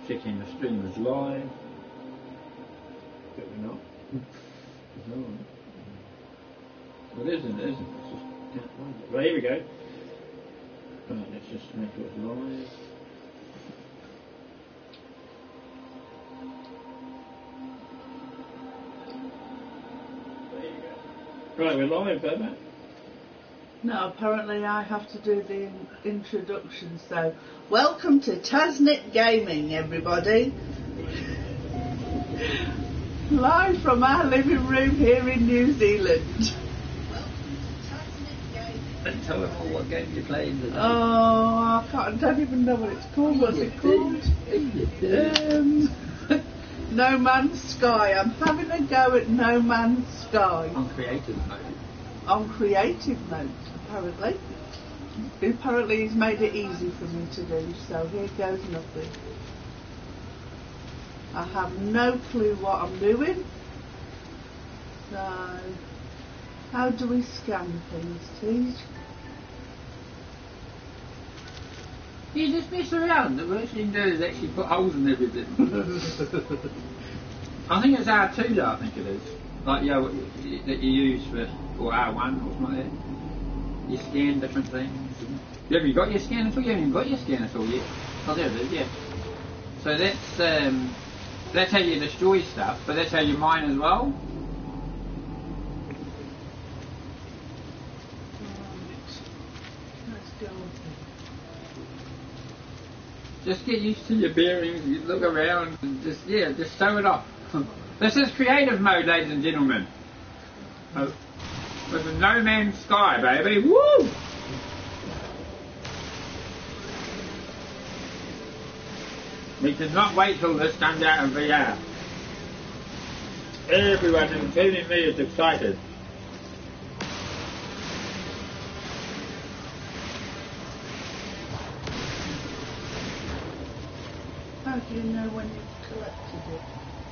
checking the stream is live. But we're not. No. Well, it isn't. It's just can't find it. Right, here we go. Right, let's just make sure it's live. There you go. Right, we're live, Bubba. No, apparently I have to do the introduction, so welcome to Taznic Gaming, everybody. Live from our living room here in New Zealand. Welcome to Taznic Gaming. Tell them all what game you're playing today. Oh, I don't even know what it's called. What's it called? No Man's Sky. I'm having a go at No Man's Sky. On creative mode. On creative mode, apparently. Apparently he's made it easy for me to do, so here goes nothing. I have no clue what I'm doing. So, how do we scan things, Teej? You just mess around. The worst thing to do is actually put holes in everything. I think it's R2 though, I think it is. Like, yeah, that you use for, or R1 or something like that. You scan different things. Have you got your scanner tool? You haven't even got your scanner tool yet. Oh, there it is, yeah. So that's how you destroy stuff, but that's how you mine as well. Let's go. Just get used to your bearings, you look around and just show it off. This is creative mode, ladies and gentlemen. With the No Man's Sky, baby. Woo! We cannot wait till this comes out in VR. Everyone, including me, is excited. How do you know when you've collected it?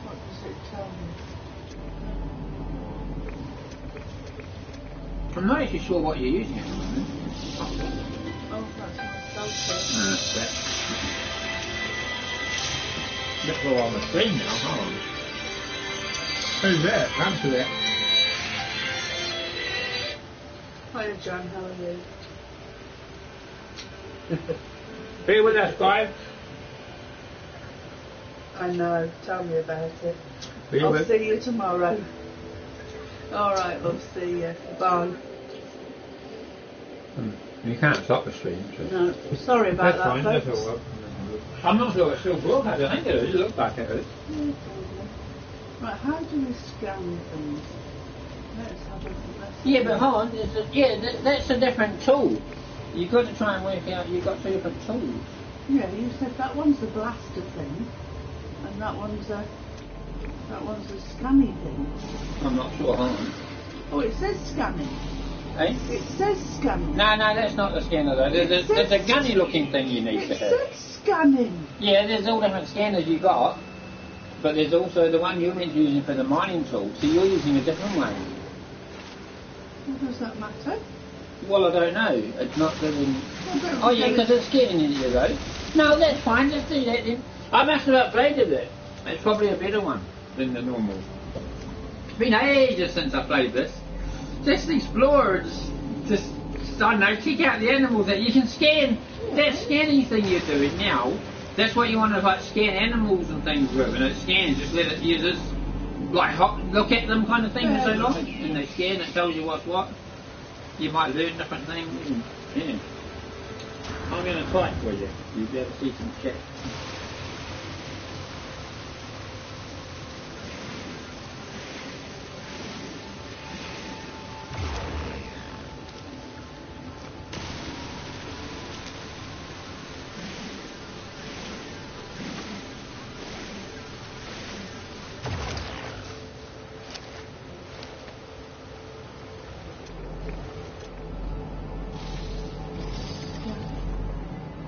What does it tell me? I'm not actually sure what you're using at the moment. Oh, that's my selfie. That's all on the screen now, huh? Who's that? Answer that. Hiya, John, how are you? Be with us, guys. I know, tell me about it. Be I'll with- see you tomorrow. Alright, love, see you. Bye. You can't stop the stream. So. No, sorry about That's that, fine, folks. that's all right. I'm not sure it's still broadcast. I think it is. It looks like it is. Right, how do we scan things? Let's have a look. Yeah, but hold on. That's a different tool. You've got to try and work out. You've got two different tools. Yeah, you said that one's the blaster thing, and that one's a scanning thing. I'm not sure. Hold on. Oh, it says scanning. Eh? It says scanning. No, that's not the scanner though. There's a gunny looking thing you need to It have. says scanning. Yeah, there's all different scanners you got, but there's also the one you're using for the mining tool. So you're using a different one. What does that matter? Well, I don't know. It's not doing. Well, Oh yeah, because it's scanning you though. No, that's fine. Just do that then. I must have upgraded it. It's probably a better one than the normal. It's been ages since I played this. Just explore, just I don't know, check out the animals that you can scan. That scanning thing you're doing now, that's what you want to like scan animals and things with, and it scans, just let it use this, like look at them kind of thing for so long, and they scan, it tells you what's what. You might learn different things, and yeah. I'm going to type for you, you'll be able to see some chat.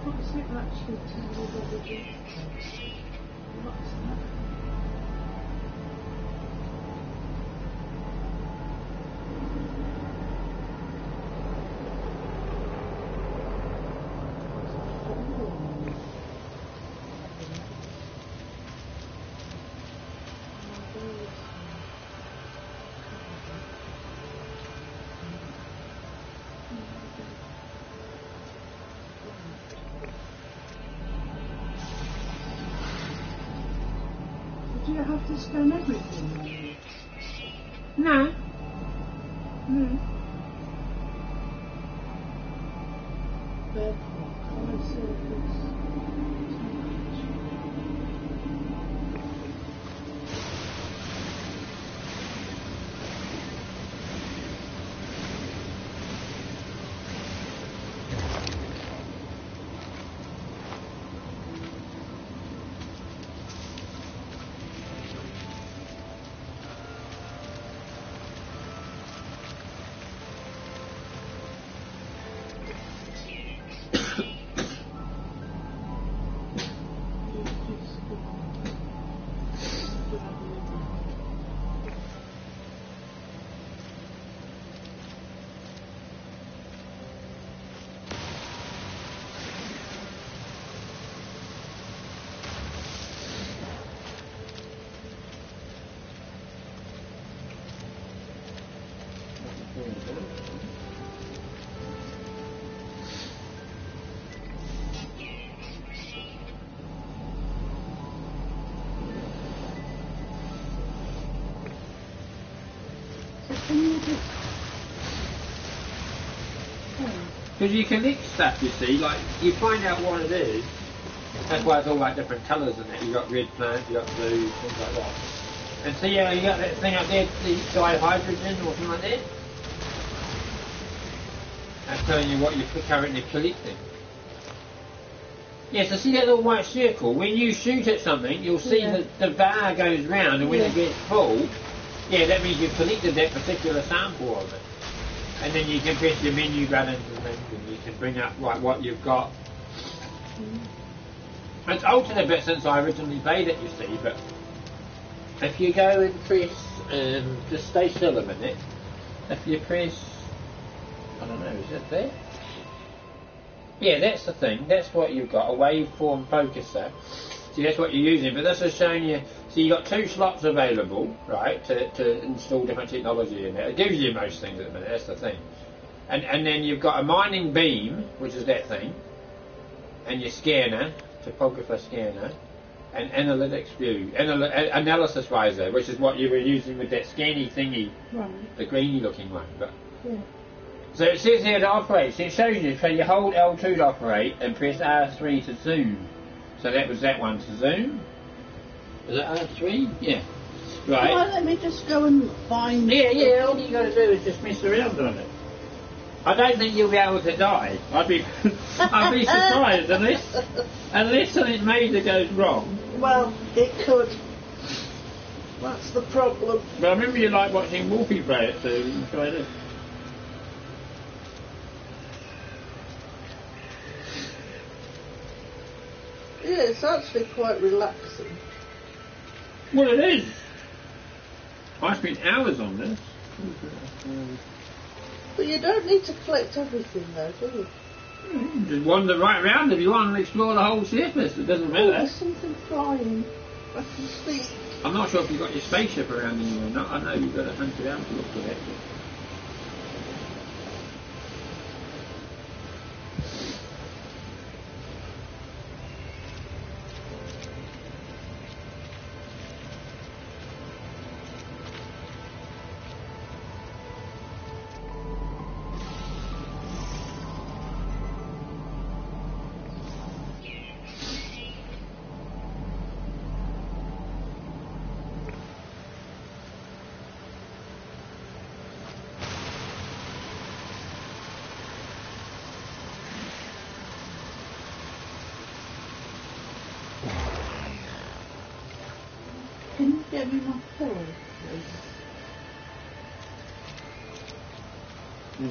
What's it actually tell you what it is? What's that? Do you have to scan everything? No. No. Therefore, colour surface. Because you can mix stuff, you see, like, you find out what it is. That's why it's all like different colours in it. You got red plants, you got blue, things like that. And see how you got that thing up there, the dihydrogen or something like that? That's telling you what you're currently collecting. Yeah, so see that little white circle? When you shoot at something, you'll see that the bar goes round, and when it gets full, yeah, that means you've collected that particular sample of it. And then you can press your menu buttons and things, and you can bring up like what you've got. It's altered a bit since I originally played it, you see, but if you go and press, just stay still a minute, if you press, I don't know, is it there? Yeah, that's the thing, that's what you've got, a waveform focuser. See, that's what you're using, but this is showing you, so you've got 2 slots available, right, to install different technology in there. It gives you most things at the minute, that's the thing. And then you've got a mining beam, which is that thing, and your scanner, topographer scanner, and analytics view, analysis visor, which is what you were using with that scanny thingy, the greeny looking one. But so it says here to operate, so it shows you, so you hold L2 to operate and press R3 to zoom. So that was that one to zoom. Is it R3? Yeah. Right. Well, let me just go and find... Yeah, all you got to do is just mess around on it. I don't think you'll be able to die. I'd be surprised unless something major goes wrong. Well, it could. That's the problem. But I remember you like watching Wolfie play it, so you can try this. Yeah, it's actually quite relaxing. Well, it is. I spent hours on this. But you don't need to collect everything though, do you? Just wander right around if you want and explore the whole surface. It doesn't matter. There's something flying. I can see. I'm not sure if you've got your spaceship around you or not. I know you've got to hunt around to look for that. Can you get me my pillow, please?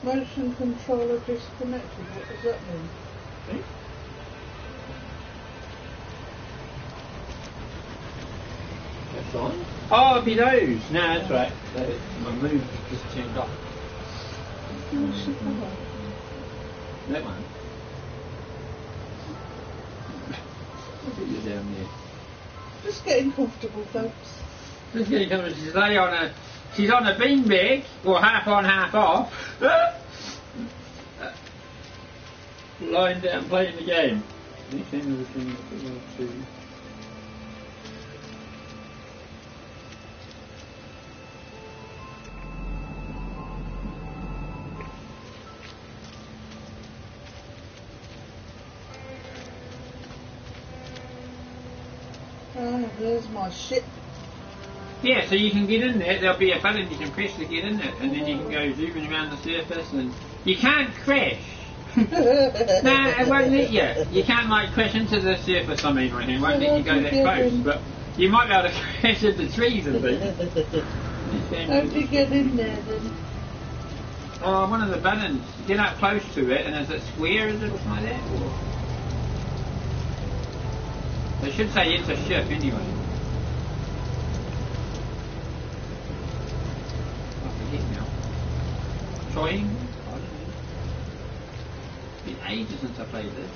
Motion controller disconnected. What does that mean? See? That's on. Oh, it'd be those. No, that's right. My move just turned off. That one. Look at you down there. Just getting comfortable, folks. Just getting comfortable. She's on a beanbag, or half on, half off. Lying down playing the game. Oh, there's my ship. Yeah, so you can get in there, there'll be a button you can press to get in it, and then you can go zooming around the surface, and you can't crash. No, it won't let you. You can't like crash into the surface, I mean, or anything. It won't let you go that close, but you might be able to crash into trees and things. How do you get in there then? Oh, one of the buttons. Get up close to it, and is it square, is it, or something like that? Or... It should say enter ship anyway. Trying? I don't know. It's been ages since I played this.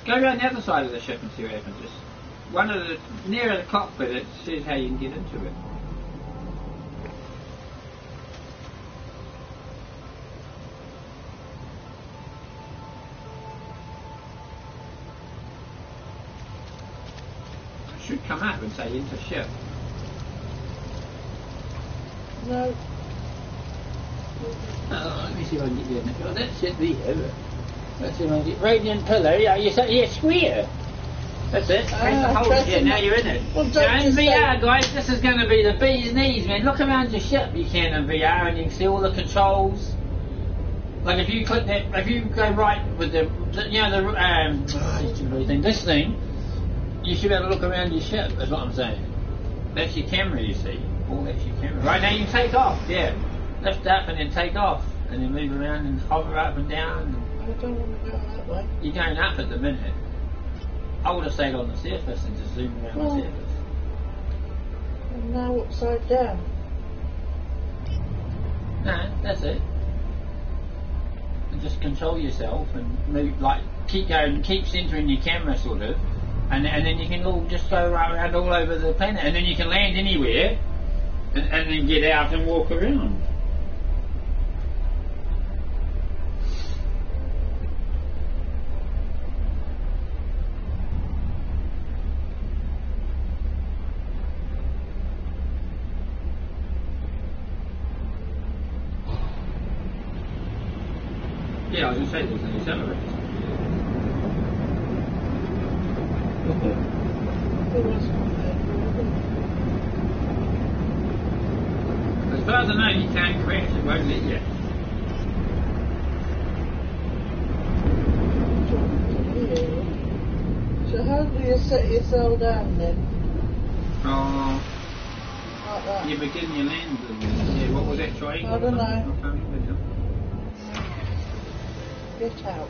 Go around the other side of the ship and see what happens. Just one of the nearer the cockpit, it says how you can get into it. It should come up and say enter ship. No. Oh, let me see if I can get you in it. Oh, that should be it. Let's see if I can get radiant pillar. Yeah, you're square. That's it. Hold it. Yeah, now you're in it. Well, now in VR, guys, this is going to be the bee's knees, man. Look around your ship. You can in VR, and you can see all the controls. Like if you click that, if you go right with the you know, the this thing, you should be able to look around your ship. That's what I'm saying. That's your camera, you see. Oh, that's your camera. Right now, you can take off. Yeah. Lift up and then take off, and then move around and hover up and down. I don't want to go that way. You're going up at the minute. I would have stayed on the surface and just zoomed around the surface. And now upside down. No, that's it. And just control yourself and move, like keep going, keep centering your camera sort of, and then you can all just go around all over the planet, and then you can land anywhere, and then get out and walk around. Yeah, I was going to say there's an accelerator. As far as I know, you can't crash, it won't let you. So how do you set yourself down then? Oh, Like that? you begin your land. Yeah, what was that triangle? I don't know. I can't remember now. Get out.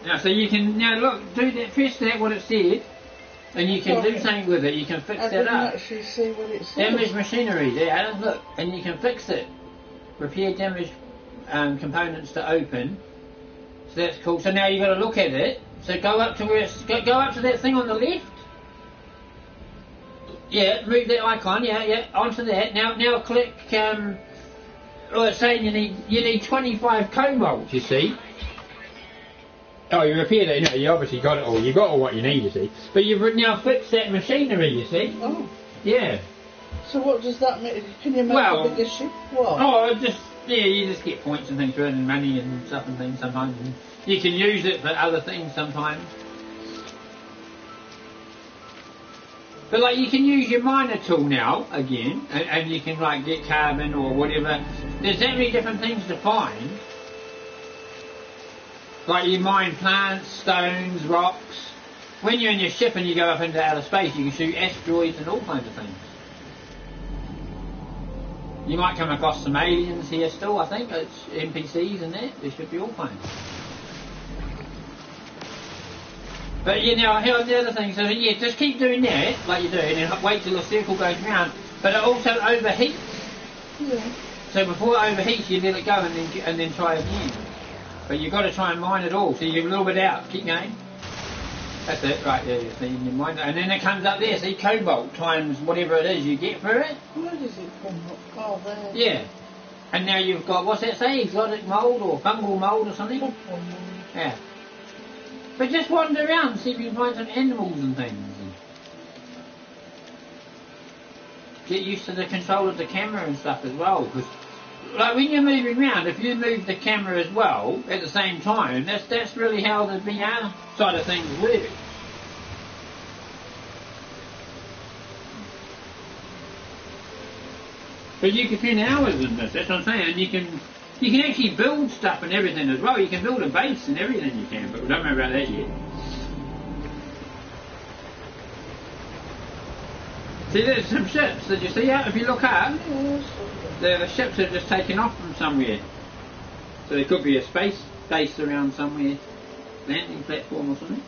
Now, so you can now look, do that, press that what it said, and you can do something with it. You can fix that up. I didn't actually see what it said. Damaged machinery, there, look, and you can fix it. Repair damaged components to open. So that's cool. So now you've got to look at it. So go up to where it's, go up to that thing on the left. Yeah, move that icon. Yeah, onto that. Now click. Oh, it's saying you need 25 cobalts. You see. Oh, you repaired it. No, you obviously got it all. You got all what you need, you see. But you've now fixed that machinery, you see. Oh. Yeah. So what does that mean? Can you make a bigger ship? What? Oh, you just get points and things for it, and money and stuff and things sometimes. And you can use it for other things sometimes. But like you can use your miner tool now again, and you can like get carbon or whatever. There's that many different things to find. Like you mine plants, stones, rocks. When you're in your ship and you go up into outer space, you can shoot asteroids and all kinds of things. You might come across some aliens here still, I think. It's NPCs and that. There should be all kinds. But you know, here's the other thing. So yeah, just keep doing that, like you do, and then wait till the circle goes round. But it also overheats. Yeah. So before it overheats, you let it go and then try again. But you've got to try and mine it all. So you're a little bit out. Keep going. That's it, right there, you see, in your mind. And then it comes up there, see, cobalt times whatever it is you get for it. Where does it come up? Oh, there. Yeah. And now you've got, what's that say, exotic mould or fungal mould or something? Yeah. But just wander around and see if you can find some animals and things. And get used to the control of the camera and stuff as well. Because, like, when you're moving around, if you move the camera as well at the same time, that's really how the VR side of things works. But you can spend hours in this, that's what I'm saying. You can actually build stuff and everything as well. You can build a base and everything you can, but we don't know about that yet. See, there's some ships. Did you see that? If you look up, the ships have just taken off from somewhere. So there could be a space base around somewhere, landing platform or something.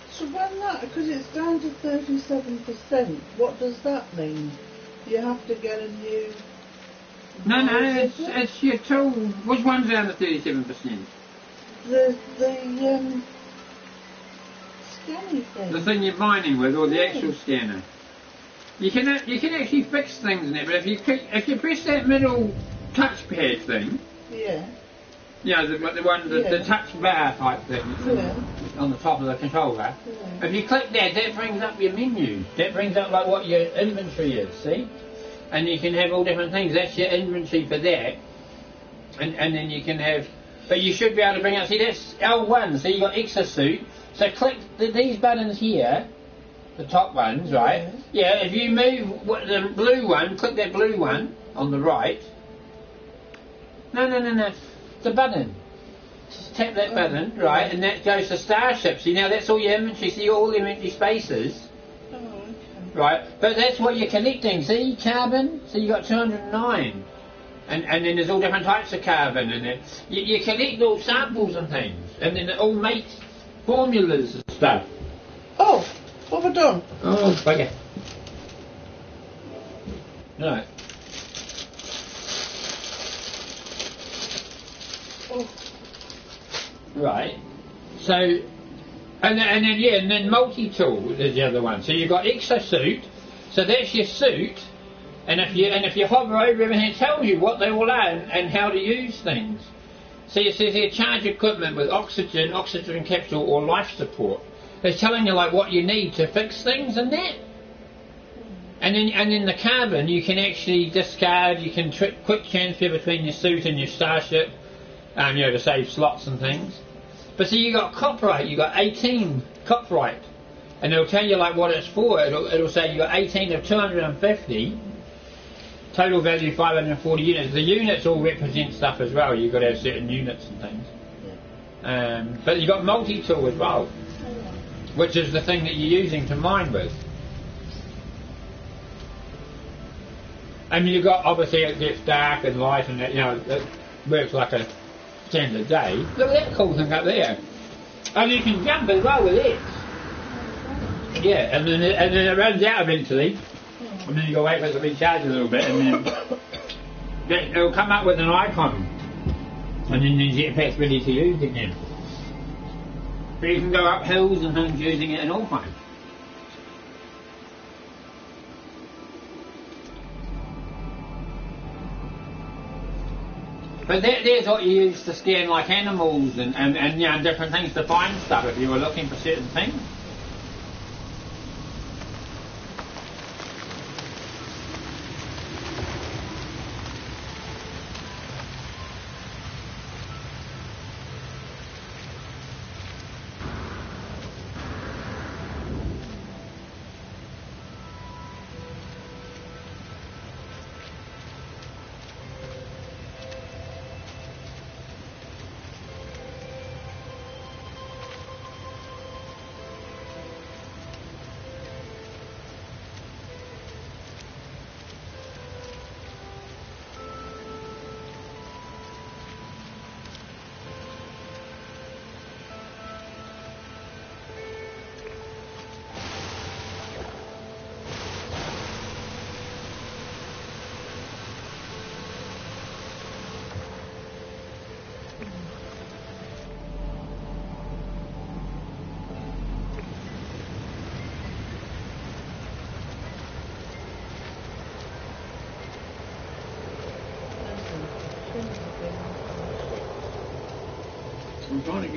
So when that, because it's down to 37%, what does that mean? You have to get a new... No, it's your tool. Which one's down to 37%? The scanning thing. The thing you're mining with, or the actual scanner. You can actually fix things in it, but if you press that middle touchpad thing, yeah, the touch bar type thing on the top of the controller. Yeah. If you click that brings up your menu. That brings up like what your inventory is. See, and you can have all different things. That's your inventory for that, and then you can have. But you should be able to bring up. See, that's L1. So you got exosuit. So click these buttons here. The top ones, right? Yeah, if you move the blue one, click that blue one on the right. No. The button. Just tap that button, right, and that goes to Starship. See, now that's all your inventory. See, all the inventory spaces. Oh, okay. Right, but that's what you're collecting. See, carbon. So you got 209. And then there's all different types of carbon, and then you collect all samples and things, and then it all makes formulas and stuff. Oh, what have I done? Oh, bugger. Right. Oh. Right. So, and then multi-tool is the other one. So you've got exosuit. So that's your suit. And if you hover over everything, it tells you what they all are and how to use things. So it says here, charge equipment with oxygen capsule or life support. It's telling you like what you need to fix things and that. And then the carbon you can actually discard. You can quick transfer between your suit and your Starship, to save slots and things. But see, you got copyright. You got 18 copyright, and it'll tell you like what it's for. It'll say you got 18 of 250. Total value 540 units. The units all represent stuff as well. You've got to have certain units and things. Yeah. But you've got multi-tool as well, which is the thing that you're using to mine with. And you've got, obviously it gets dark and light and it works like a standard day. Look at that cool thing up there. And you can jump as well with it. Yeah, and then it runs out eventually. And then you go wait for it to be charged a little bit, and then it'll come up with an icon, and then the jetpack's ready to use again. But you can go up hills and things using it in all kinds. But there's what you use to scan like animals and different things to find stuff if you were looking for certain things.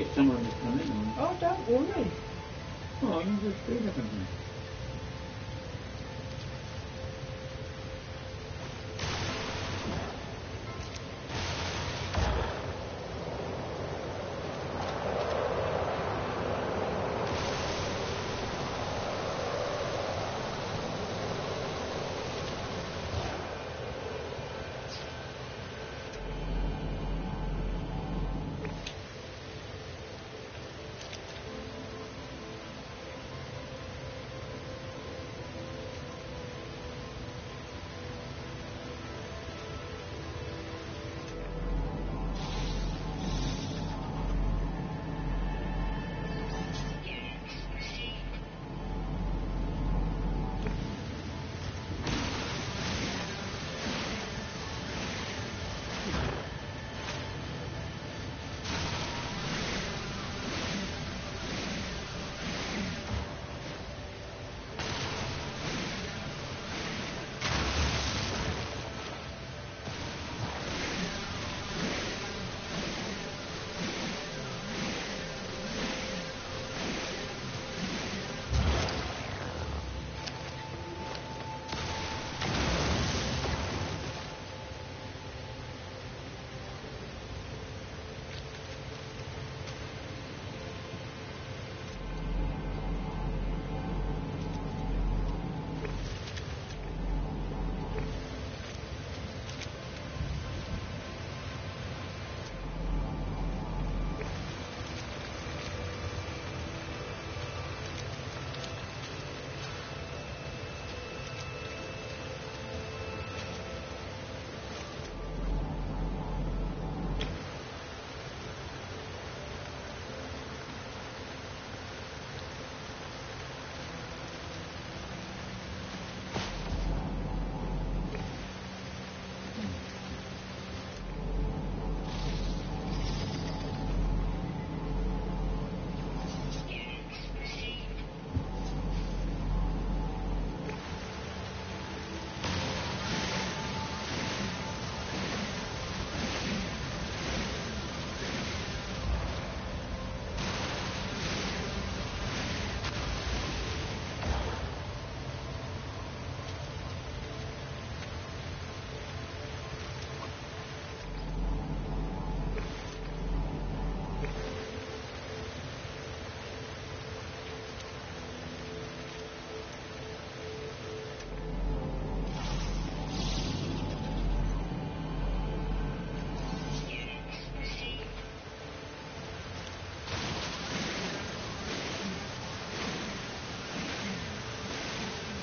get someone to come in. Oh, don't worry. Oh, you just do that.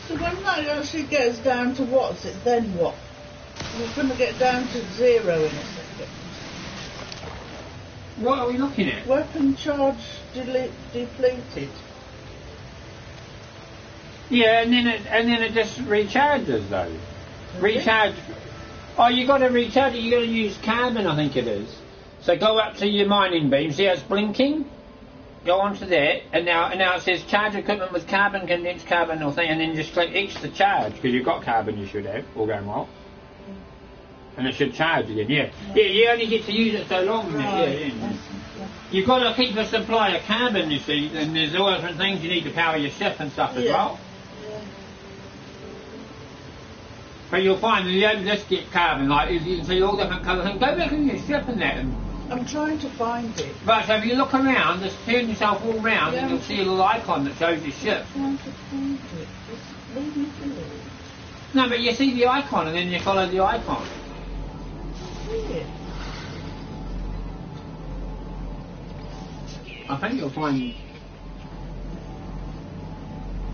So when that actually gets down to what's it, then what? We're going to get down to 0 in a second. What are we looking at? Weapon charge depleted. Yeah, and then it just recharges though. Recharge. Oh, you got to recharge it. You got to use carbon, I think it is. So go up to your mining beam. See how it's blinking? Go on to that, and now it says charge equipment with carbon, condensed carbon or thing, and then just click X to charge, because you've got carbon you should have, all going well. And it should charge again, yeah. Yeah, you only get to use it so long, yeah. You've got to keep a supply of carbon, you see, and there's all different things you need to power your ship and stuff as well. Yeah. But you'll find that you don't just get carbon, like you can see all different colours, and go back in your ship and that. I'm trying to find it. Right, so if you look around, just turn yourself all round and you'll see a little icon that shows your ship. I'm trying to find it. Just leave me to it. No, but you see the icon and then you follow the icon. Yeah. I think you'll find...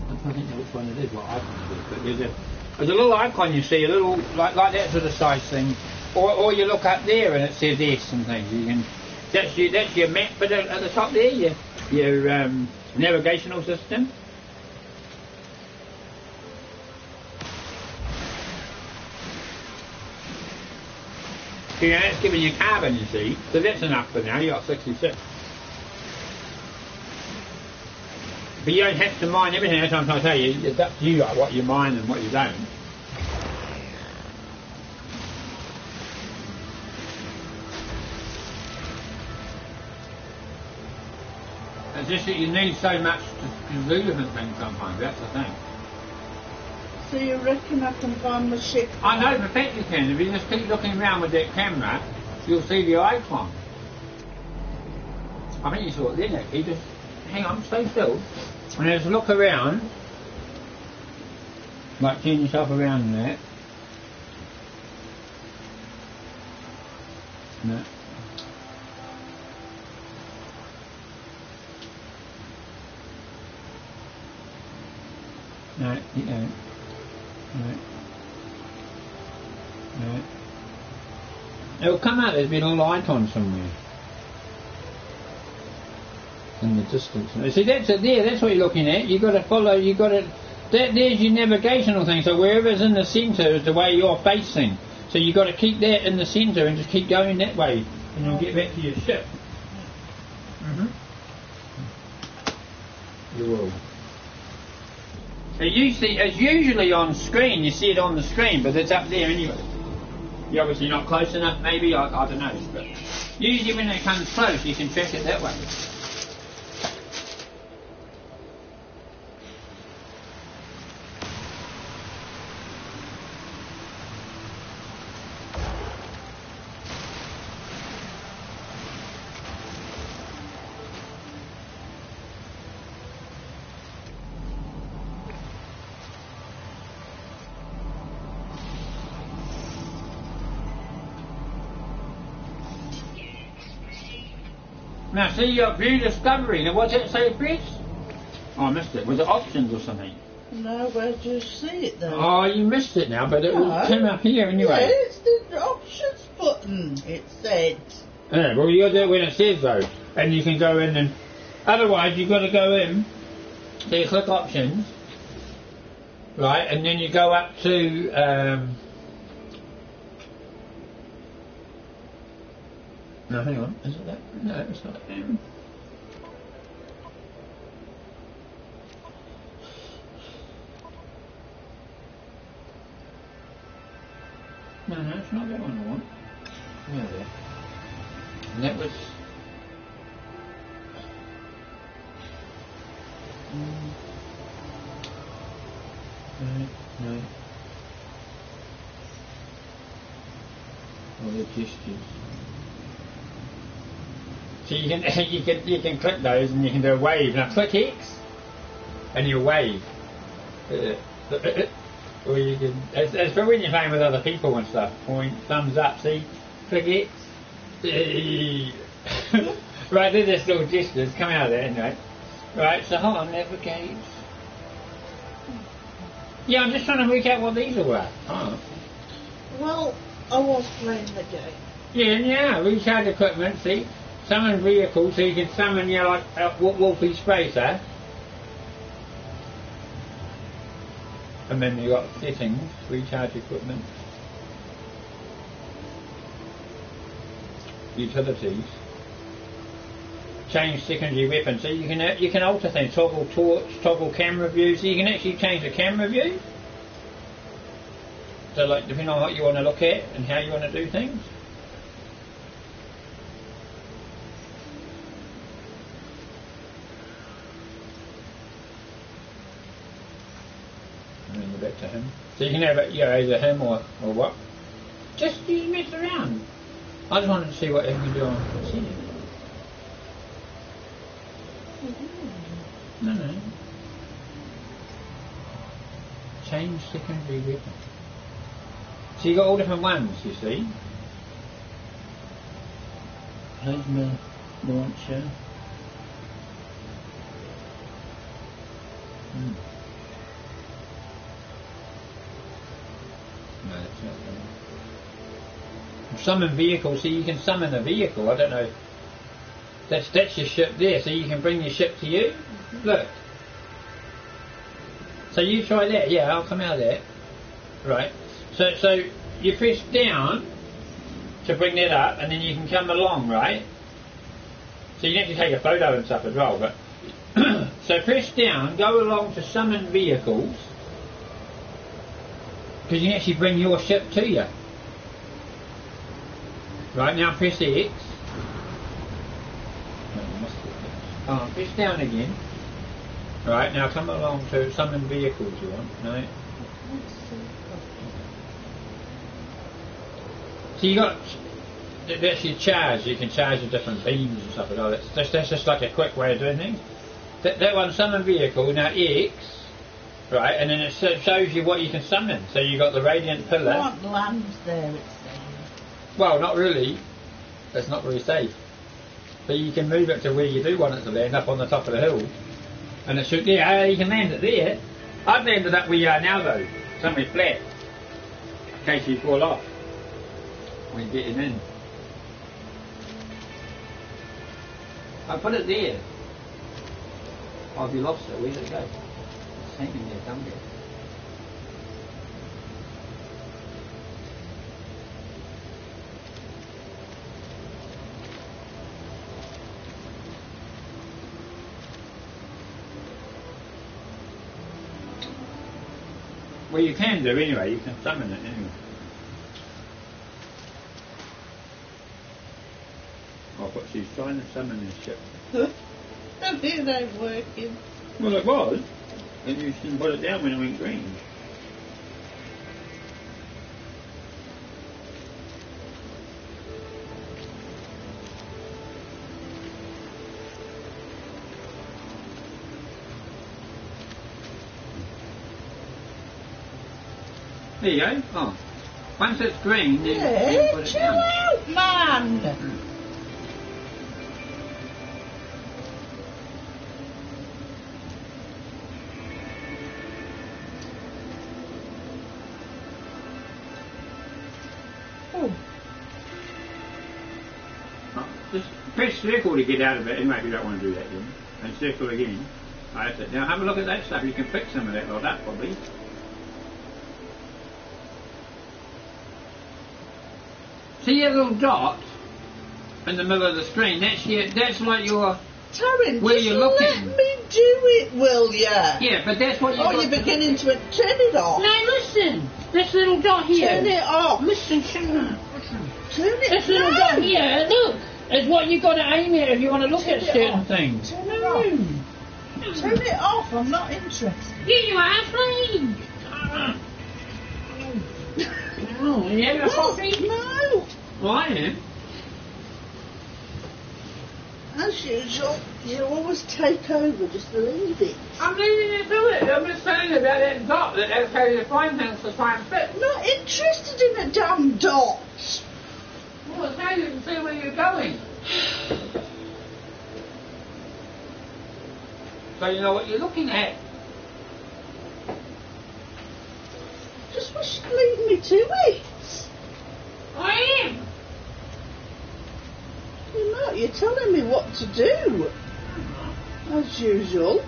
I don't know which one it is, what icon it is, but there's a little icon you see, a little, like that sort of size thing. Or you look up there and it says S and things. You can, that's your map, but at the top there, your navigational system. Yeah, that's giving you carbon, you see. So that's enough for now. You got 66. But you don't have to mine everything. That's what I'm trying to tell you. It's up to you, like, what you mine and what you don't. It's just that you need so much to do different things sometimes, that's the thing. So you reckon I can find my ship? I know for fact you can. If you just keep looking around with that camera, you'll see the icon. I think you saw it then actually. Just hang on, stay still. And just look around. Like turn yourself around and that. No. No, you don't. No. No. It'll come out, there's been a light on somewhere. In the distance. See, that's it there, that's what you're looking at. You've got to follow, you've got to... there's your navigational thing, so wherever's in the centre is the way you're facing. So you've got to keep that in the centre and just keep going that way. And you'll get back to your ship. You will. It's usually on screen, you see it on the screen, but it's up there anyway. You're obviously not close enough, maybe, I don't know. But usually when it comes close, you can track it that way. Now see your view discovery. Now what's that say, Chris? Oh, I missed it. Was it options or something? No, where do you see it then? Oh, you missed it now, but it will come up here anyway. Yeah, it's the options button, it said. Yeah, well you got to do it when it says though. And you can go in and... Otherwise you've got to go in, so you click options, right, and then you go up to... No, hang on. Is it that? No, it's not. No, it's not that one I want. Yeah, there. And that was... No. All the gestures. So you can click those and you can do a wave. Now click X and you wave. Or you can, it's for when you're playing with other people and stuff. Point, thumbs up, see? Click X. Right, there's this little gestures, come out of there anyway. Right, so hold on, navigate. Yeah, I'm just trying to work out what these are about. Oh. Well, I was playing the game. Yeah, recharge equipment, see? Summon vehicle, so you can summon your like Wolfie Spacer. And then you got settings, recharge equipment, utilities, change secondary weapon. So you can alter things, toggle torch, toggle camera view. So you can actually change the camera view. So like depending on what you want to look at and how you want to do things. And then go back to him. So you can have it, either him or what. Just mess around. I just wanted to see what you can do on scene. No. Change secondary weapon. So you got all different ones, you see. Plasma launcher. No, that's not that. Summon vehicle, so you can summon a vehicle, I don't know. That's your ship there, so you can bring your ship to you. Look. So you try that, yeah, I'll come out of that. Right. So you press down to bring that up and then you can come along, right? So you can actually take a photo and stuff as well, but so press down, go along to summon vehicles. Because you can actually bring your ship to you. Right, now press X. Fish down again. Right, now come along to summon vehicles you want, no? So you got, that's your charge, you can charge the different beams and stuff like that. That's just like a quick way of doing things. That one, summon vehicle, now X, right, and then it shows you what you can summon. So you got the radiant pillar. Can't land there, it's saying. Well, not really. That's not very safe. But you can move it to where you do want it to land, up on the top of the hill. And it should, yeah, you can land it there. I've landed up where you are now though, somewhere flat. In case you fall off when you're getting in. I put it there. Oh, have you lost it? Where did it go? It's hanging there somewhere. Well, you can do anyway, you can summon it anyway. Oh, but she's trying to summon this ship. It ain't working. Well, it was. And you didn't put it down when it went green. There you go. Oh. Once it's green, then you can put it chill down. out, man! Oh. Oh, just press circle to get out of it, anyway, if you don't want to do that then. And circle again. Right, that's it. Now have a look at that stuff, you can fix some of that like that probably. See your little dot in the middle of the screen? That's like your Taryn, where just you're looking. let me do it, will ya? Yeah, but that's what Oh, you're beginning to turn it off. No, listen. This little dot here. Turn it off. Listen, listen. Turn it This little dot here, look, is what you've got to aim at if you want to look Turn at it certain off. things. Turn it off. Turn it off. I'm not interested. Here you are, please. Oh, you having a coffee? No. Well, I am. As usual, you always take over. Just leave it. I'm leaving you to it. I'm just saying about that dot, that's how you find things to try and fit. Not interested in a damn dot. Well, it's how you can see where you're going. So you know what you're looking at. Just wish you'd leave me to it. I am. You're not. You're telling me what to do. As usual.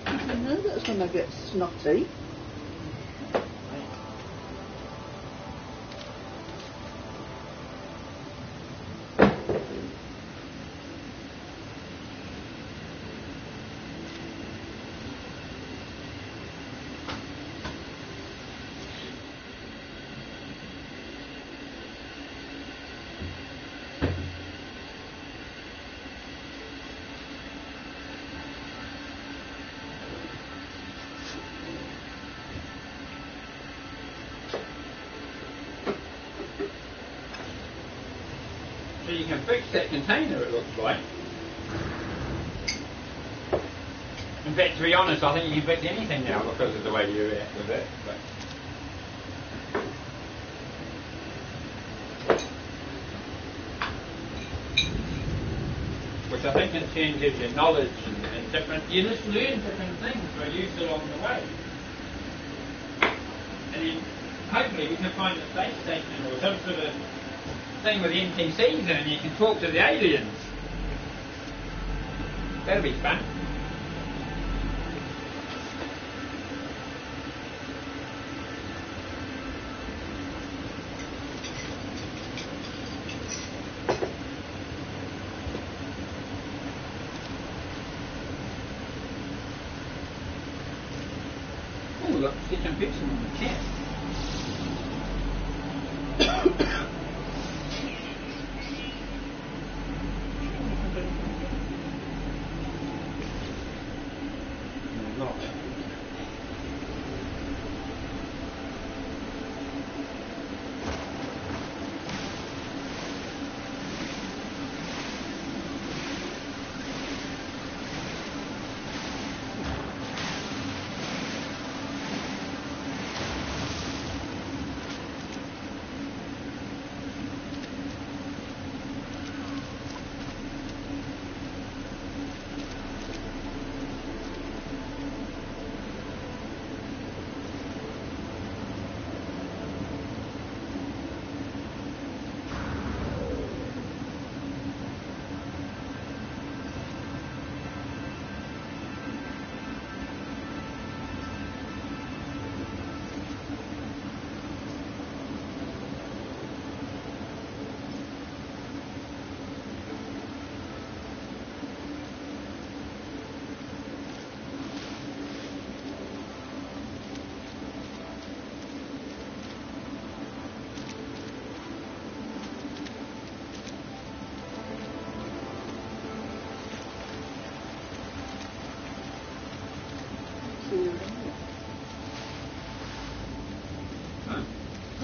I know that's when I get snotty. So you can fix that container, it looks like. In fact, to be honest, I think you can fix anything now because of the way you're at with it. But which I think in turn gives you knowledge and different, you just learn different things for use along the way. And then hopefully we can find a space station or some sort of thing with NPCs in and you can talk to the aliens. That'll be fun. Oh look, it's some bits in the chest. No, not.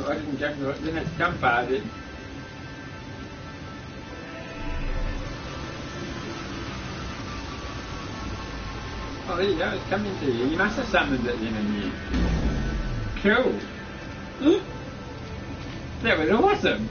I didn't have to jump far, did Oh, there you go, it's coming to you. You must have summoned it then in you. Cool. That was awesome.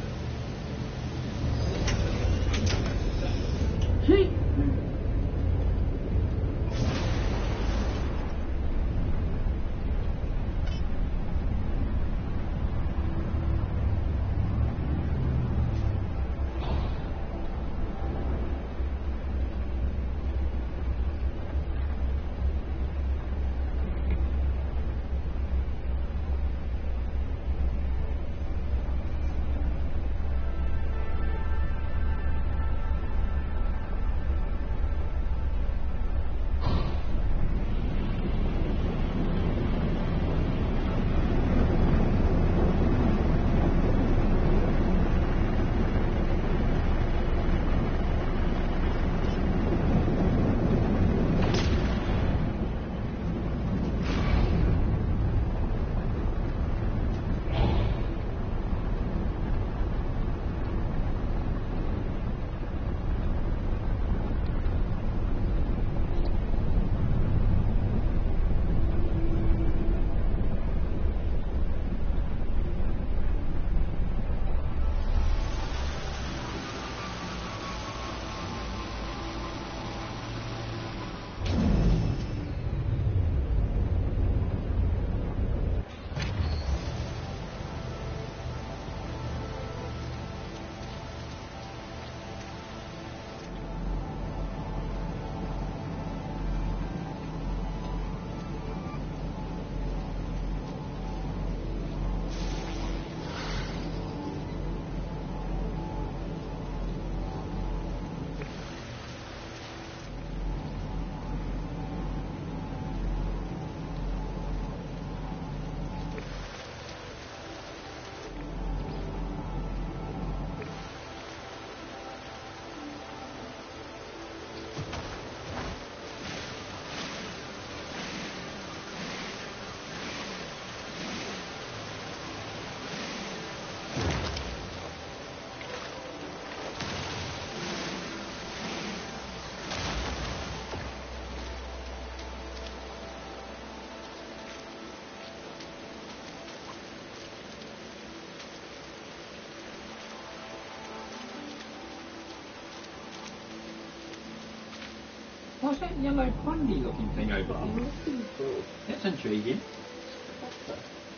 What's that yellow pondy looking thing over there? That's intriguing.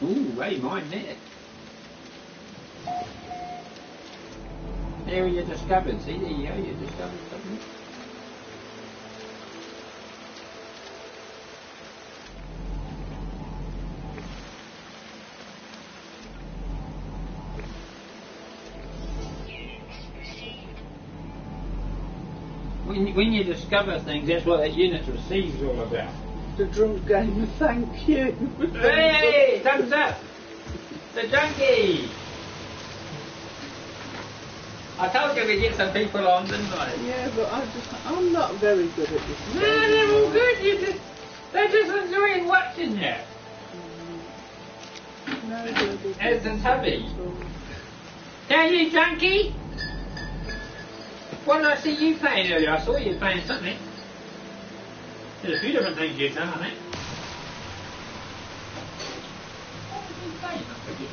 Ooh, hey, mine there. Area discovered. See, there you go, you discovered something. When you discover things, that's what that unit receives all about. The drunk gamer, thank you. Hey, thumbs up. The junkie. I told you we'd get some people on, didn't I? Yeah, but I'm not very good at this. No, they're all good. They're just enjoying watching you. No good. As a hubby. Hey, you junkie? What did I see you playing earlier? I saw you playing something. There's a few different things you've done, I think. What was you playing? I forget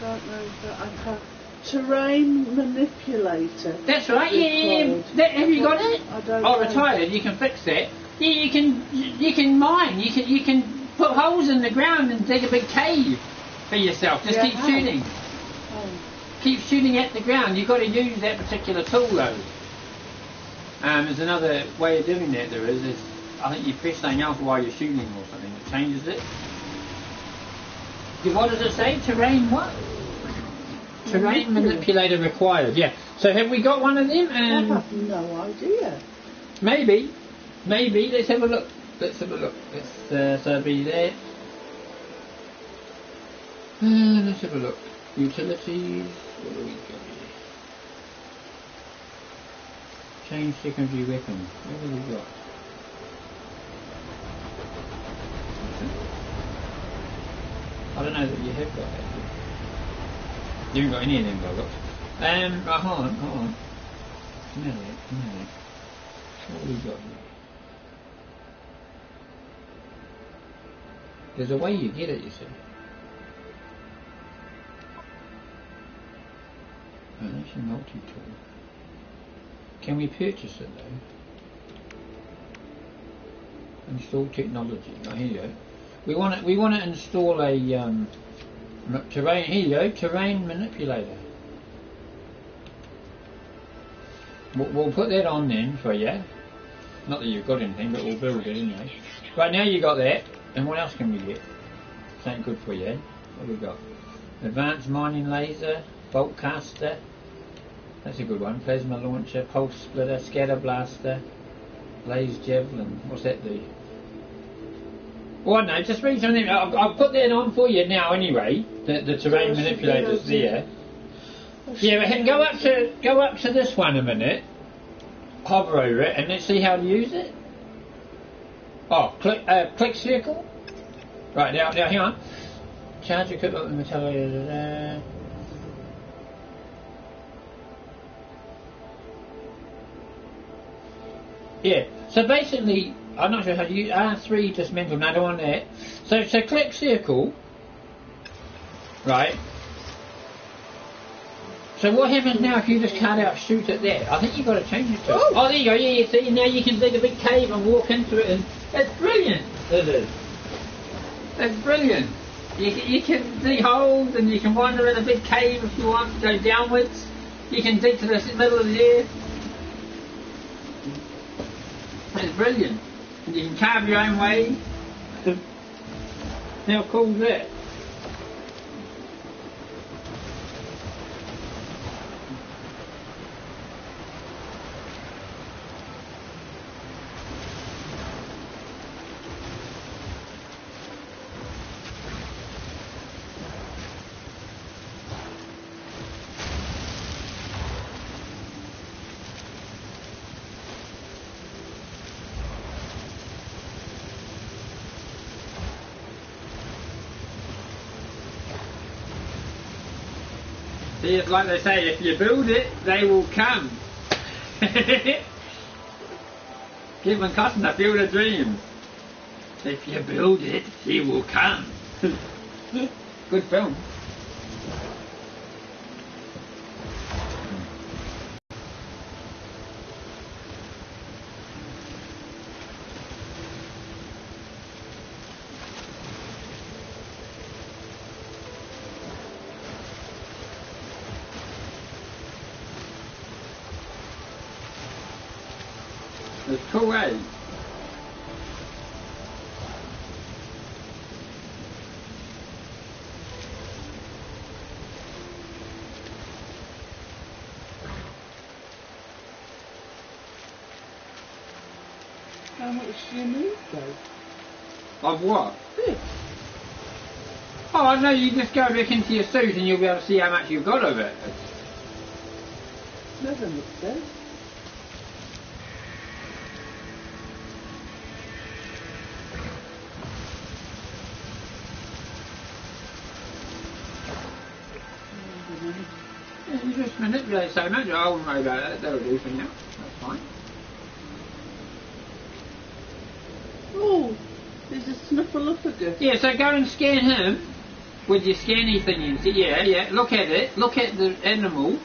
now. I don't know, but I can't. Terrain manipulator. That's right, yeah. Have you got it? I don't Oh, know. retired, you can fix that. Yeah, you can mine, you can put holes in the ground and dig a big cave for yourself. Just keep shooting. Oh. Keep shooting at the ground. You've got to use that particular tool though. There's another way of doing that there is I think you press something else while you're shooting or something. It changes it. What does it say? Terrain what? Terrain manipulator required, yeah. So have we got one of them? I have no idea. Maybe. Let's have a look. Let's so be there. Let's have a look. Utilities. What do we got here? Change secondary weapon. What have we got? I don't know that you have got that. You haven't got any of them, by look. Hold on. No. What have we got here? There's a way you get it, you see. Oh, that's your multi-tool. Can we purchase it though? Install technology. Oh, here you go. We want to install a terrain. Here you go. Terrain manipulator. We'll put that on then for you. Not that you've got anything, but we'll build it anyway. Right now you got that. And what else can we get? This ain't good for you. What have we got? Advanced mining laser, bolt caster. That's a good one. Plasma launcher, pulse splitter, scatter blaster, laser javelin. What's that do? Well, no, just read something. I'll put that on for you now anyway. The terrain manipulator's there. Yeah, but go up to this one a minute. Hover over it and let's see how to use it. Oh, click circle. Right, now hang on. Charge equipment with metallic. Yeah, so basically, I'm not sure how to use R3 dismantle, no, I don't want that. So click circle. Right. So what happens now if you just can't outshoot at that? I think you've got to change it to it. Oh, there you go, yeah, see, now you can dig a big cave and walk into it, and that's brilliant, it is. That's brilliant. You can dig holes and you can wander in a big cave if you want, go downwards. You can dig to the middle of the earth. That's brilliant. And you can carve your own way. How cool is that? See, it's like they say, if you build it, they will come. Kevin Costner, Field of Dreams. If you build it, he will come. Good film. It's cool, eh? How much do you need though? Of what? This. Oh, I know, you just go back into your suit and you'll be able to see how much you've got of it. Never look there. Yeah, you just manipulate so much. I won't worry about that. That'll do for now. That's fine. Oh, there's a snuffleupagus. Yeah, so go and scan him with your scanny thing in. So yeah. Look at it. Look at the animal,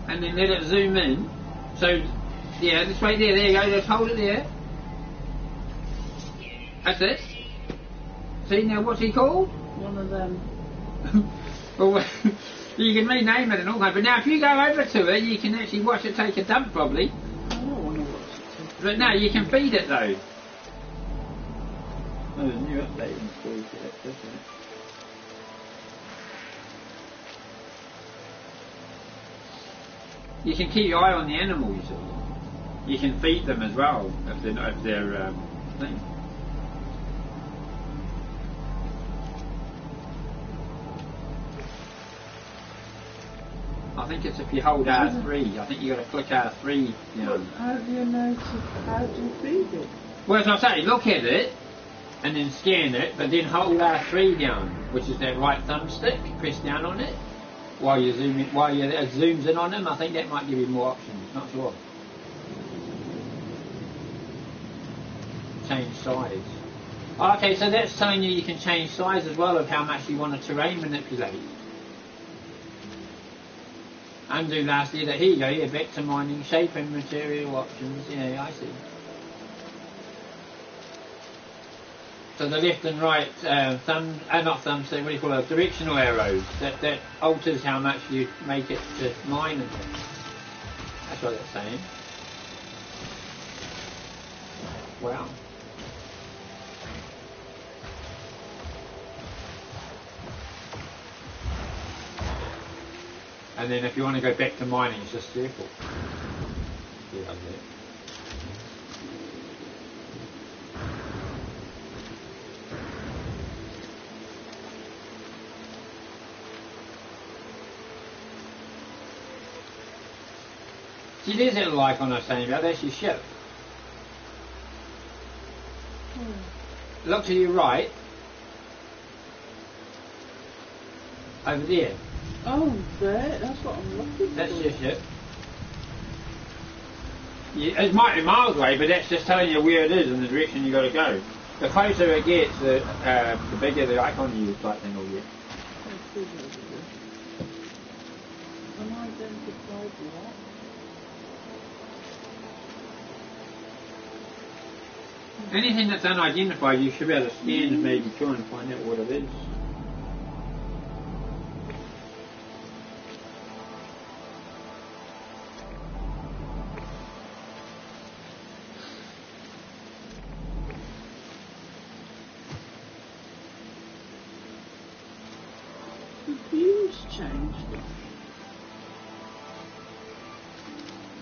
and then let it zoom in. So yeah, this right there. There you go. Just hold it there. That's it. See now, what's he called? One of them. Well, you can rename it and all that, but now if you go over to it, you can actually watch it take a dump probably. I don't want to watch it. But no, you can feed it though. Oh, there's a new update installed for that, isn't it? You can keep your eye on the animal, you see. You can feed them as well if they're thing. I think it's if you hold R3. I think you got to click R3. You know. How do you know? How do you feed it? Well, as I say, look at it and then scan it, but then hold R3 down, which is that right thumbstick. Press down on it while you zoom in, it zooms in on them. I think that might give you more options. Not sure. Change size. Okay, so that's telling you can change size as well of how much you want to terrain manipulate. Undo last year. Here you go. Yeah, back to mining, shape and material options. Yeah, I see. So the left and right not thumbstick. What do you call it? Directional arrows. That alters how much you make it to mine and things. That's what that's saying. Wow. And then if you want to go back to mining, it's just circle. Yeah, there. See, there's that little icon I was saying about. That's your ship. Look to your right. Over there. Oh, there. That's what I'm looking for. That's your ship. Yeah, it might be miles away, but that's just telling you where it is and the direction you got to go. The closer it gets, the bigger the icon you type thing will get. Unidentified what? Anything that's unidentified, you should be able to scan and maybe try and find out what it is. The views changed.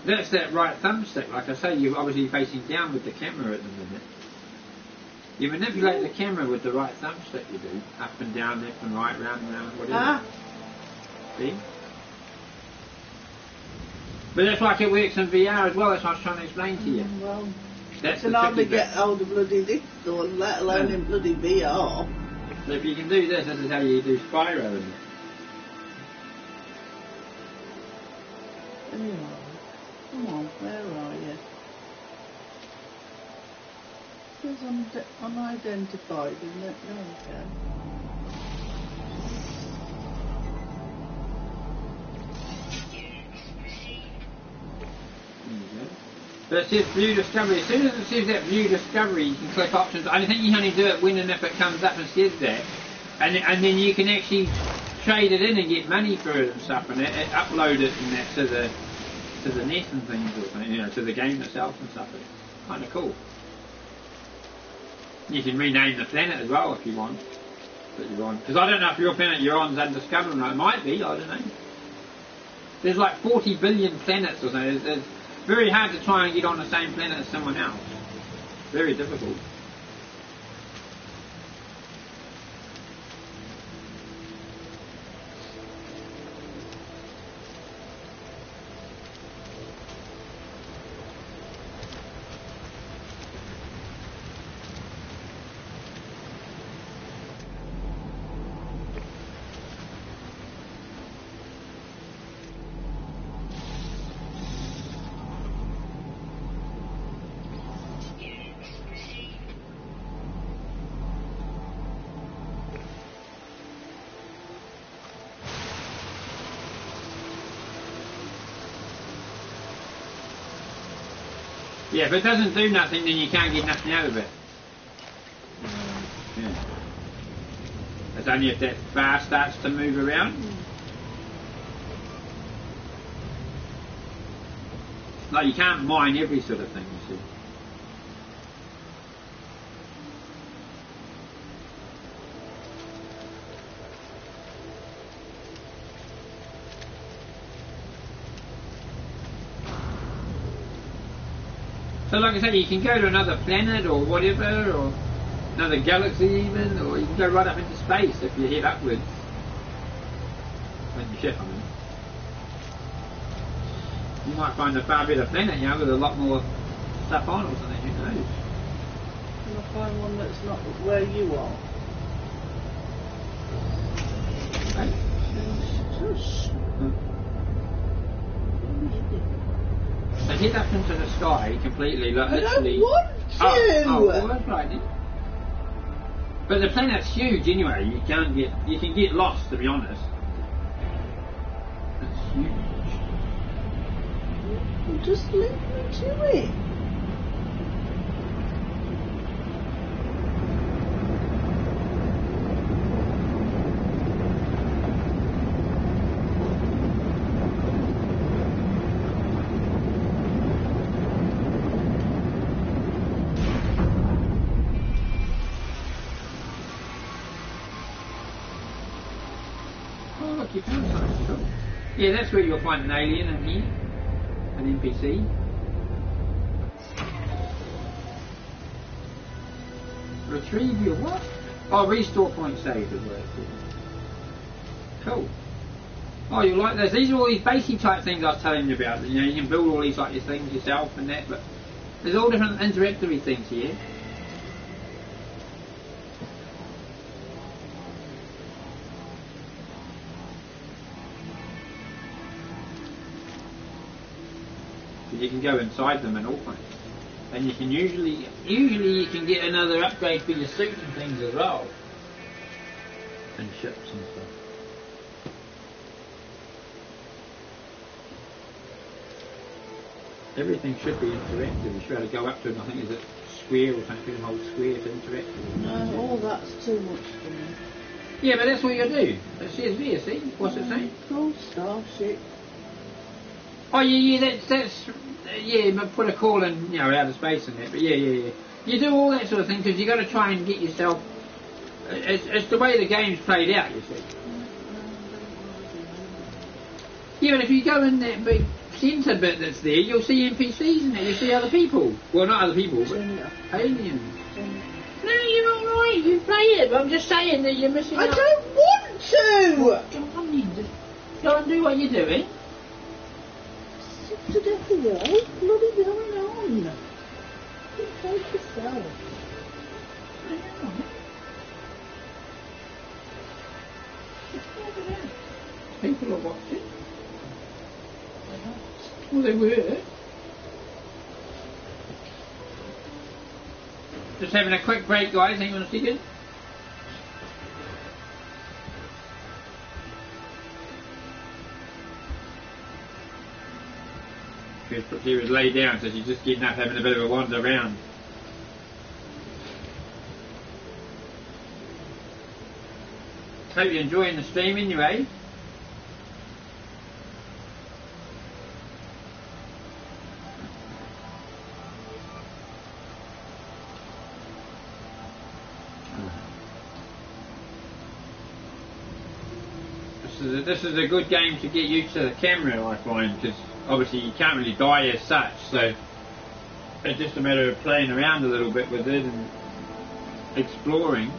That's that right thumbstick. Like I say, you're obviously facing down with the camera at the minute. You manipulate the camera with the right thumbstick, you do. Up and down, left and right, round and round, whatever. Ah. See? But that's like it works in VR as well. That's what I was trying to explain to you. Well, That's can hardly get hold of bloody this one, let alone in bloody VR. So if you can do this is how you do Spyro, isn't it? Anyway, come on, where are you? It says unidentified, isn't it? There we go. So it says view discovery. As soon as it says that view discovery, you can click options. I think you only do it when and if it comes up and says that, and then you can actually trade it in and get money for it and stuff, and upload it and that to the net and things, or something, you know, to the game itself and stuff. It's kind of cool. You can rename the planet as well if you want that you're on, because I don't know if your planet you're on is undiscovered or not. It might be. I don't know. There's like 40 billion planets or something. It's very hard to try and get on the same planet as someone else. very difficult. Yeah, if it doesn't do nothing, then you can't get nothing out of it. Yeah. It's only if that bar starts to move around. Like, you can't mine every sort of thing, you see. So like I say, you can go to another planet or whatever, or another galaxy even, or you can go right up into space if you head upwards. When you ship, I mean. You might find a far better planet, you know, with a lot more stuff on or something, who knows. Can I find one that's not where you are? Right? Shush. So head up into the sky completely, like I literally. don't want to! Oh, well, that's right then. But the planet's huge anyway, you can get lost, to be honest. It's huge. Well, just leave me to it. You found something, cool. Yeah, that's where you'll find an alien in here, an NPC. Retrieve your what? Oh, restore point saved is what it's called. Cool. Oh, you like this? These are all these basic type things I was telling you about. You know, you can build all these like these things yourself and that, but there's all different interactive things here. You can go inside them and all kinds. And you can usually you can get another upgrade for your suit and things as well. And ships and stuff. Everything should be interactive. You should be able to go up to it, I think is it square or something, hold square to interact with it. No, all that's too much for me. Yeah, but that's what you do. It says there, see? What's it saying? Cool starship. Oh yeah, that's yeah. But put a call in, you know, outer space and that. But yeah. You do all that sort of thing because you got to try and get yourself. It's the way the game's played out, you see. Yeah, but if you go in that big centre bit that's there, you'll see NPCs in there. You'll see other people. Well, not other people, but aliens. No, you're all right. You play it. But I'm just saying that you're missing out. I don't want to. Come on, in. Just go and do what you're doing. To death of you. What's bloody going on? You take yourself. People are watching. Well, they were. Just having a quick break, guys. Anyone see it? She was laid down, so she's just getting up, having a bit of a wander around. Hope you're enjoying the stream anyway. This is a good game to get used to the camera, I find, because obviously you can't really die as such, so It's just a matter of playing around a little bit with it and exploring.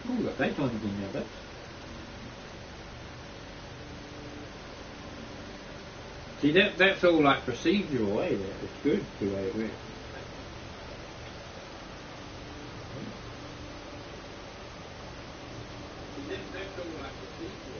Oh, got that on in there, but. See, that's all like procedural, eh? It's good the way it works. That's all like procedural.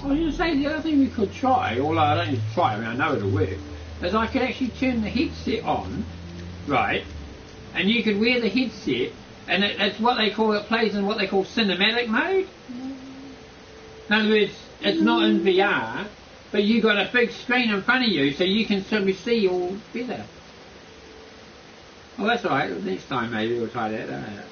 I was going to say, the other thing we could try, although I don't need to try, I mean I know it'll work, is I could actually turn the headset on, right, and you could wear the headset, and it's what they call, it plays in what they call cinematic mode. In other words, it's not in VR, but you've got a big screen in front of you, so you can sort of see all better. Well, that's alright, next time maybe we'll try that.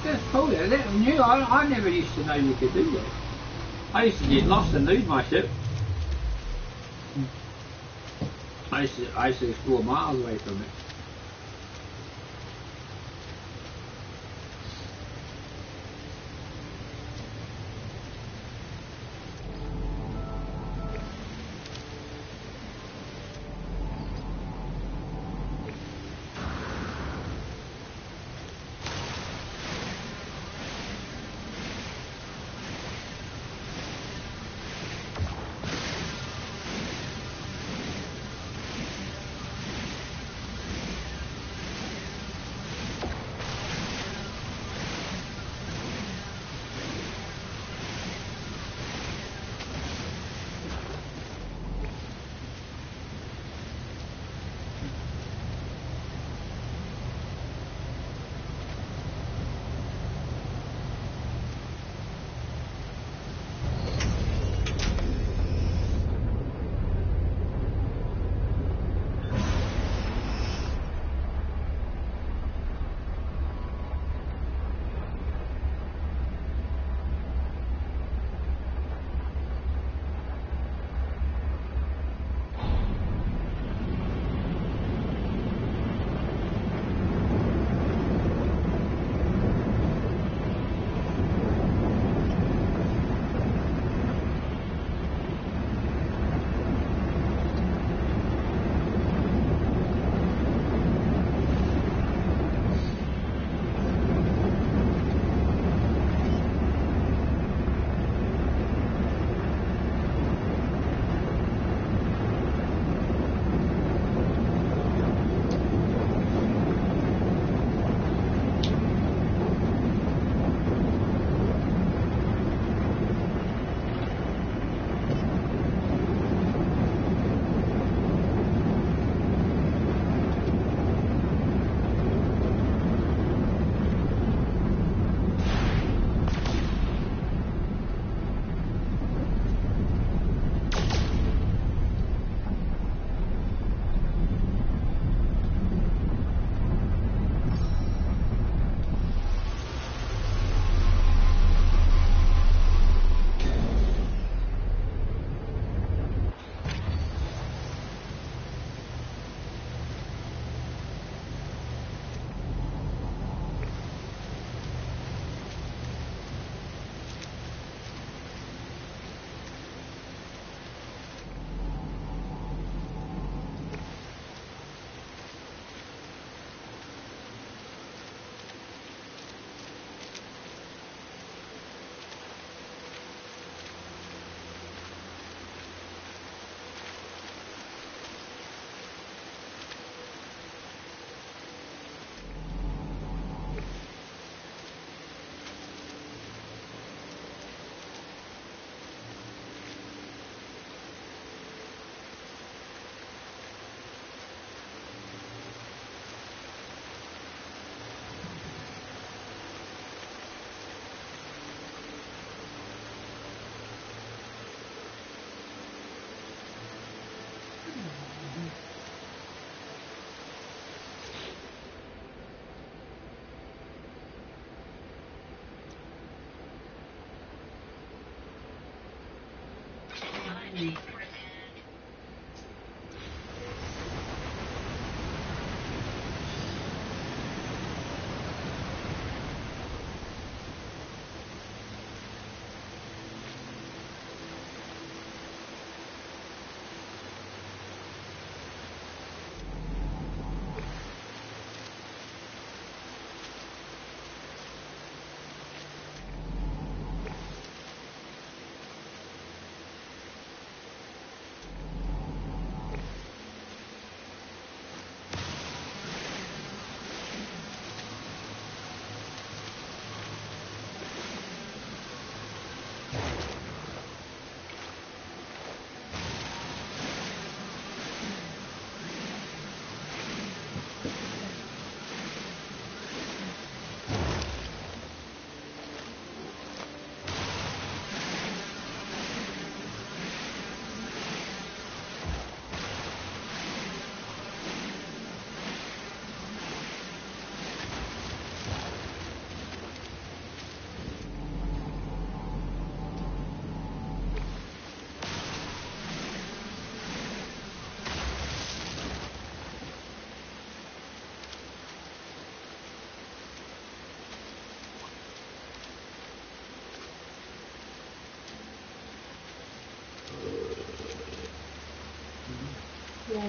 That's cool. That new. I never used to know you could do that. I used to get lost and lose my ship. I used to explore miles away from it.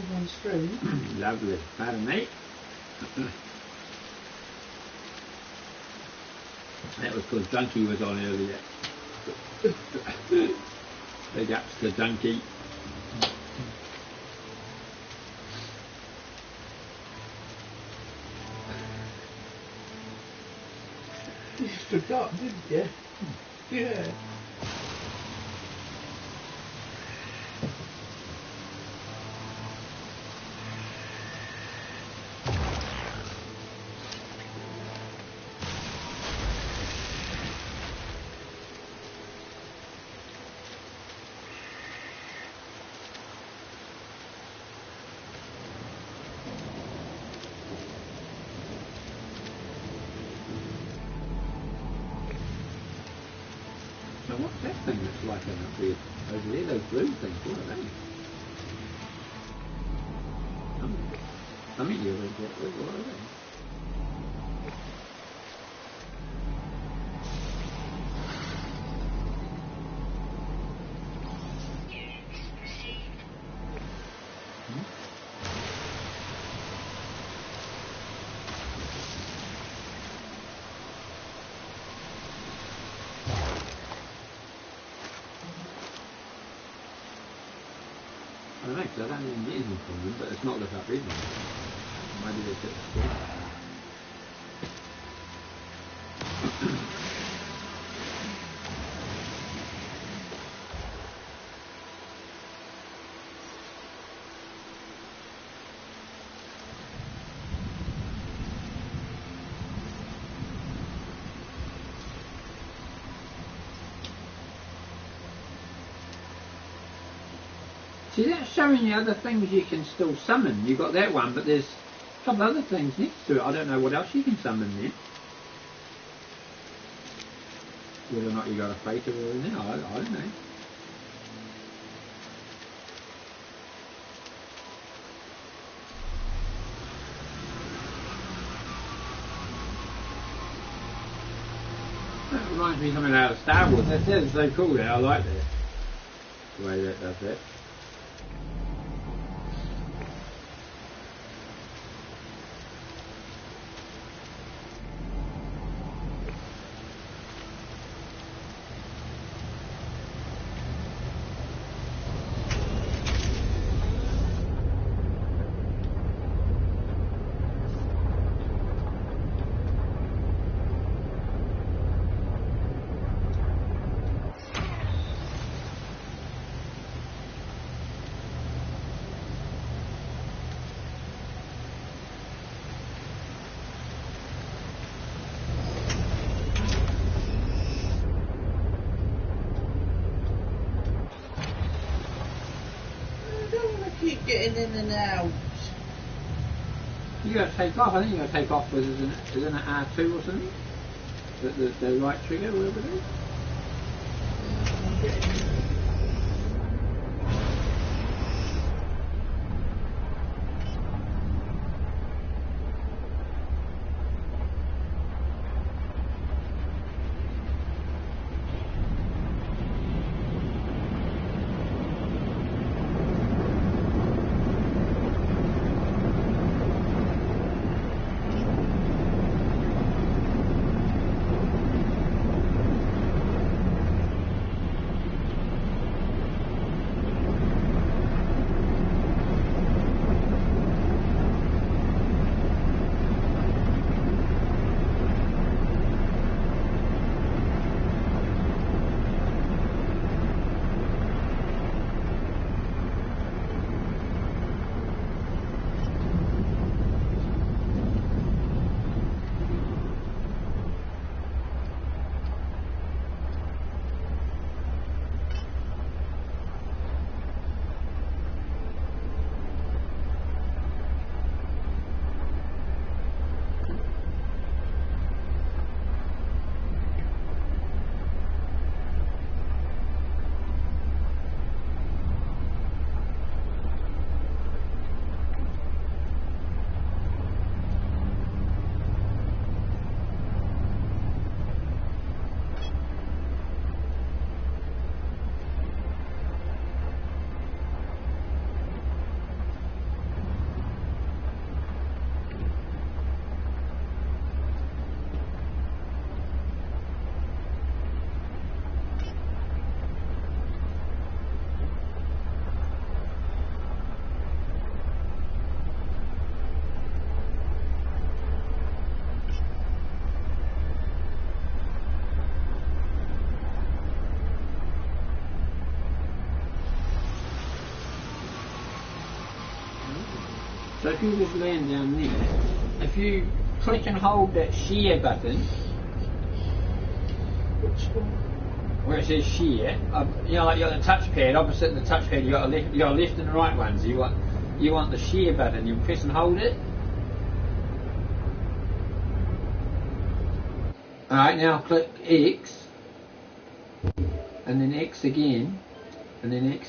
live on stream. Lovely. Pardon me. That was because Donkey was on earlier. Big ups to Donkey. You forgot, didn't you? Yeah. So what's that thing that's like up there? Over there, those blue things, what are they? Something you read that with, what are they? I don't know, because I don't even get anything from them, but it's not lit up red one. Maybe they set the score. See, that's showing you other things you can still summon. You got that one, but there's a couple other things next to it. I don't know what else you can summon there. Whether or not you got a faker or in there, I don't know. That reminds me of something out of Star Wars. That's so cool there. I like that. The way that does that. Keep getting in and out. You got to take off. I think you got to take off with isn't it R2 or something? The right trigger, whatever it is. So if you just land down there, if you click and hold that share button, Which one? where it says share, you know, like you got the touchpad, opposite the touchpad you got a left and right ones. You want the share button, you press and hold it. Alright, now click X, and then X again, and then X